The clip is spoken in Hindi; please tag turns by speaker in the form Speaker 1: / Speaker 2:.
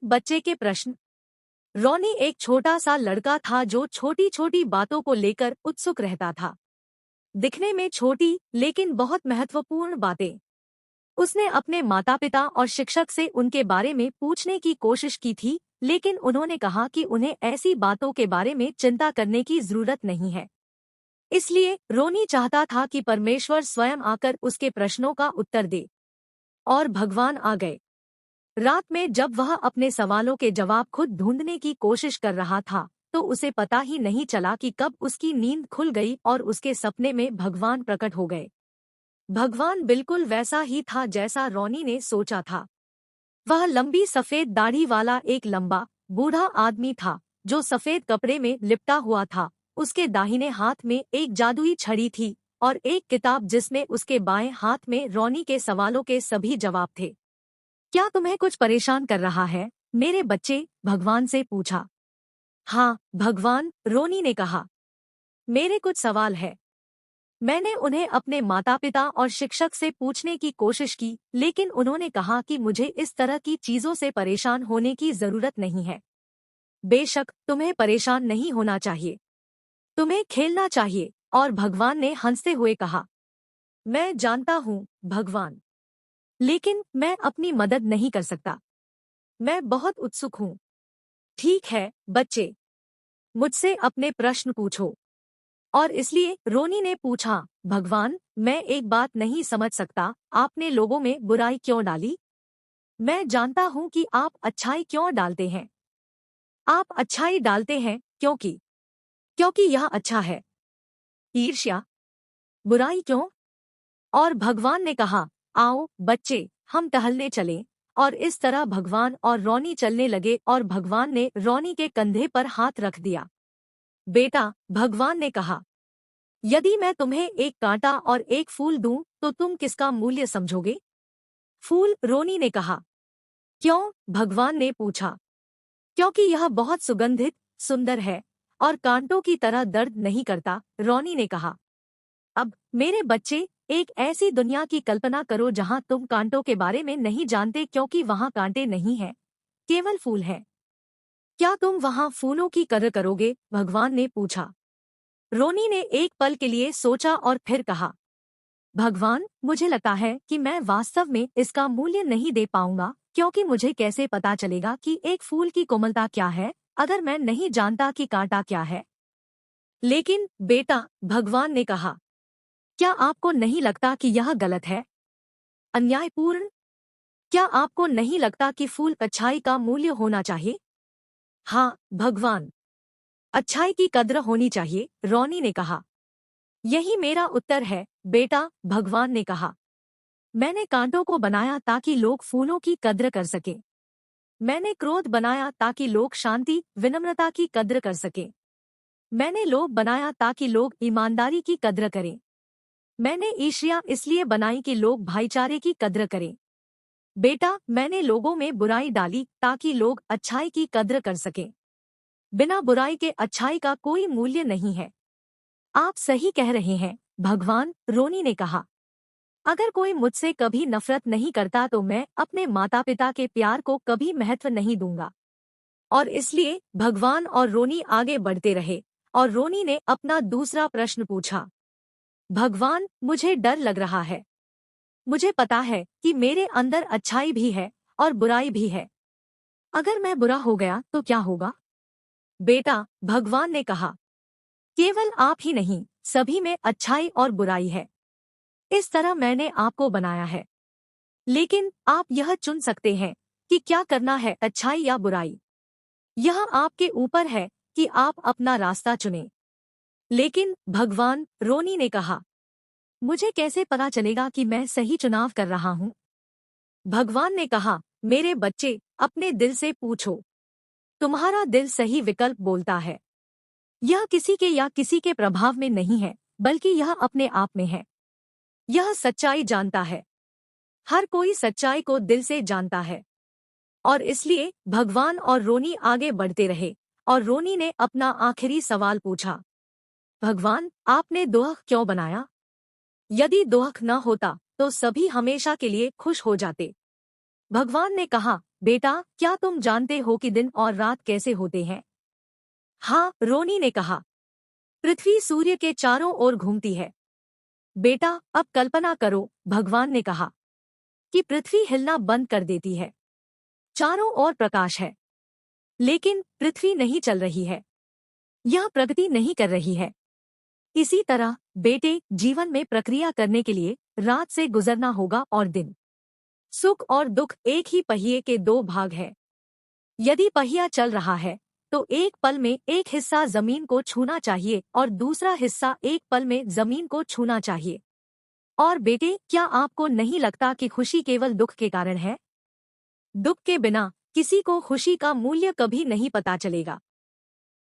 Speaker 1: एक बच्चे के प्रश्न। रोनी एक छोटा सा लड़का था जो छोटी छोटी बातों को लेकर उत्सुक रहता था। दिखने में छोटी लेकिन बहुत महत्वपूर्ण बातें। उसने अपने माता पिता और शिक्षक से उनके बारे में पूछने की कोशिश की थी, लेकिन उन्होंने कहा कि उन्हें ऐसी बातों के बारे में चिंता करने की जरूरत नहीं है। इसलिए रोनी चाहता था कि परमेश्वर स्वयं आकर उसके प्रश्नों का उत्तर दे। और भगवान आ गए। रात में जब वह अपने सवालों के जवाब खुद ढूंढने की कोशिश कर रहा था, तो उसे पता ही नहीं चला कि कब उसकी नींद खुल गई और उसके सपने में भगवान प्रकट हो गए। भगवान बिल्कुल वैसा ही था जैसा रोनी ने सोचा था। वह लंबी सफेद दाढ़ी वाला एक लंबा, बूढ़ा आदमी था, जो सफेद कपड़े में लिपटा हुआ था। उसके दाहिने हाथ में एक जादुई छड़ी थी और एक किताब जिसमें उसके बाएं हाथ में रोनी के सवालों के सभी जवाब थे। क्या तुम्हें कुछ परेशान कर रहा है, मेरे बच्चे? भगवान से पूछा। हाँ भगवान, रोनी ने कहा। मेरे कुछ सवाल है। मैंने उन्हें अपने माता पिता और शिक्षक से पूछने की कोशिश की, लेकिन उन्होंने कहा कि मुझे इस तरह की चीजों से परेशान होने की जरूरत नहीं है। बेशक तुम्हें परेशान नहीं होना चाहिए, तुम्हें खेलना चाहिए। और भगवान ने हंसते हुए कहा, मैं जानता हूँ भगवान, लेकिन मैं अपनी मदद नहीं कर सकता। मैं बहुत उत्सुक हूँ। ठीक है बच्चे, मुझसे अपने प्रश्न पूछो। और इसलिए रोनी ने पूछा, भगवान, मैं एक बात नहीं समझ सकता, आपने लोगों में बुराई क्यों डाली? मैं जानता हूँ कि आप अच्छाई क्यों डालते हैं। आप अच्छाई डालते हैं क्योंकि क्योंकि यह अच्छा है। ईर्ष्या? बुराई क्यों? और भगवान ने कहा, आओ बच्चे, हम टहलने चलें। और इस तरह भगवान और रोनी चलने लगे और भगवान ने रोनी के कंधे पर हाथ रख दिया। बेटा, भगवान ने कहा, यदि मैं तुम्हें एक कांटा और एक फूल दूं, तो तुम किसका मूल्य समझोगे? फूल, रोनी ने कहा। क्यों? भगवान ने पूछा। क्योंकि यह बहुत सुगंधित, सुंदर है और कांटों की तरह दर्द नहीं करता, रोनी ने कहा। अब मेरे बच्चे, एक ऐसी दुनिया की कल्पना करो जहां तुम कांटों के बारे में नहीं जानते, क्योंकि वहां कांटे नहीं हैं, केवल फूल हैं। क्या तुम वहां फूलों की कदर करोगे? भगवान ने पूछा। रोनी ने एक पल के लिए सोचा और फिर कहा, भगवान, मुझे लगता है कि मैं वास्तव में इसका मूल्य नहीं दे पाऊंगा, क्योंकि मुझे कैसे पता चलेगा कि एक फूल की कोमलता क्या है, अगर मैं नहीं जानता कि कांटा क्या है? लेकिन बेटा, भगवान ने कहा, क्या आपको नहीं लगता कि यह गलत है, अन्यायपूर्ण? क्या आपको नहीं लगता कि फूल अच्छाई का मूल्य होना चाहिए? हाँ भगवान, अच्छाई की कद्र होनी चाहिए, रोनी ने कहा। यही मेरा उत्तर है बेटा, भगवान ने कहा। मैंने कांटों को बनाया ताकि लोग फूलों की कद्र कर सकें। मैंने क्रोध बनाया ताकि लोग शांति, विनम्रता की कद्र कर सकें। मैंने लोभ बनाया ताकि लोग ईमानदारी की कद्र करें। मैंने ईर्ष्या इसलिए बनाई कि लोग भाईचारे की कद्र करें। बेटा, मैंने लोगों में बुराई डाली ताकि लोग अच्छाई की कद्र कर सकें। बिना बुराई के अच्छाई का कोई मूल्य नहीं है। आप सही कह रहे हैं भगवान, रोनी ने कहा। अगर कोई मुझसे कभी नफरत नहीं करता तो मैं अपने माता पिता के प्यार को कभी महत्व नहीं दूंगा। और इसलिए भगवान और रोनी आगे बढ़ते रहे और रोनी ने अपना दूसरा प्रश्न पूछा। भगवान, मुझे डर लग रहा है। मुझे पता है कि मेरे अंदर अच्छाई भी है और बुराई भी है। अगर मैं बुरा हो गया तो क्या होगा? बेटा, भगवान ने कहा, केवल आप ही नहीं, सभी में अच्छाई और बुराई है। इस तरह मैंने आपको बनाया है। लेकिन आप यह चुन सकते हैं कि क्या करना है, अच्छाई या बुराई। यह आपके ऊपर है कि आप अपना रास्ता चुनें। लेकिन भगवान, रोनी ने कहा, मुझे कैसे पता चलेगा कि मैं सही चुनाव कर रहा हूँ? भगवान ने कहा, मेरे बच्चे, अपने दिल से पूछो। तुम्हारा दिल सही विकल्प बोलता है। यह किसी के या किसी के प्रभाव में नहीं है, बल्कि यह अपने आप में है। यह सच्चाई जानता है। हर कोई सच्चाई को दिल से जानता है। और इसलिए भगवान और रोनी आगे बढ़ते रहे और रोनी ने अपना आखिरी सवाल पूछा। भगवान, आपने दोहख क्यों बनाया? यदि दोहख न होता तो सभी हमेशा के लिए खुश हो जाते। भगवान ने कहा, बेटा, क्या तुम जानते हो कि दिन और रात कैसे होते हैं? हाँ, रोनी ने कहा। पृथ्वी सूर्य के चारों ओर घूमती है। बेटा, अब कल्पना करो, भगवान ने कहा, कि पृथ्वी हिलना बंद कर देती है। चारों ओर प्रकाश है, लेकिन पृथ्वी नहीं चल रही है। यह प्रगति नहीं कर रही है। इसी तरह बेटे, जीवन में प्रक्रिया करने के लिए रात से गुजरना होगा और दिन। सुख और दुख एक ही पहिए के दो भाग हैं। यदि पहिया चल रहा है तो एक पल में एक हिस्सा जमीन को छूना चाहिए और दूसरा हिस्सा एक पल में जमीन को छूना चाहिए। और बेटे, क्या आपको नहीं लगता कि खुशी केवल दुख के कारण है? दुख के बिना किसी को खुशी का मूल्य कभी नहीं पता चलेगा।